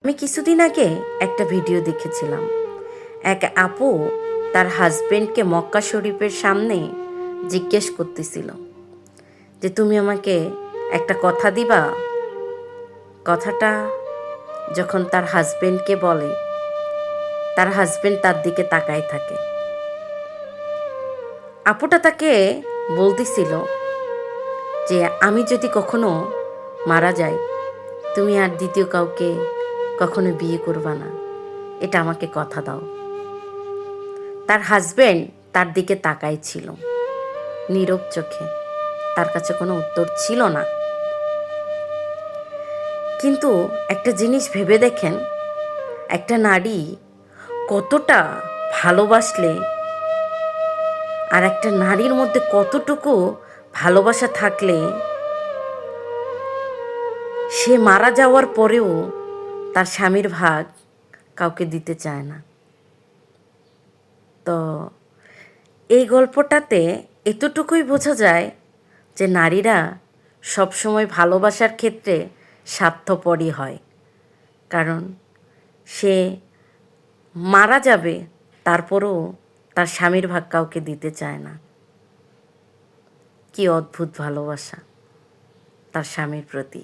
আমি কিছুদিন আগে একটা ভিডিও দেখেছিলাম। এক আপু তার হাজবেন্ডকে মক্কা শরীফের সামনে জিজ্ঞেস করতেছিল যে তুমি আমাকে একটা কথা দিবা। কথাটা যখন তার হাজবেন্ডকে বলে, তার হাজবেন্ড তার দিকে তাকায় থাকে। আপুটা তাকে বলতেছিল যে আমি যদি কখনো মারা যাই, তুমি আর দ্বিতীয় কাউকে কখনো বিয়ে করবা না, এটা আমাকে কথা দাও। তার হাজবেন্ড তার দিকে তাকাই ছিল নীরব চোখে, তার কাছে কোনো উত্তর ছিল না। কিন্তু একটা জিনিস ভেবে দেখেন, একটা নারী কতটা ভালোবাসলে আর একটা নারীর মধ্যে কতটুকু ভালোবাসা থাকলে সে মারা যাওয়ার পরেও তার স্বামীর ভাগ কাউকে দিতে চায় না। তো এই গল্পটাতে এতটুকুই বোঝা যায় যে নারীরা সবসময় ভালোবাসার ক্ষেত্রে স্বার্থপরই হয়। কারণ সে মারা যাবে, তারপরেও তার স্বামীর ভাগ কাউকে দিতে চায় না। কি অদ্ভুত ভালোবাসা তার স্বামীর প্রতি।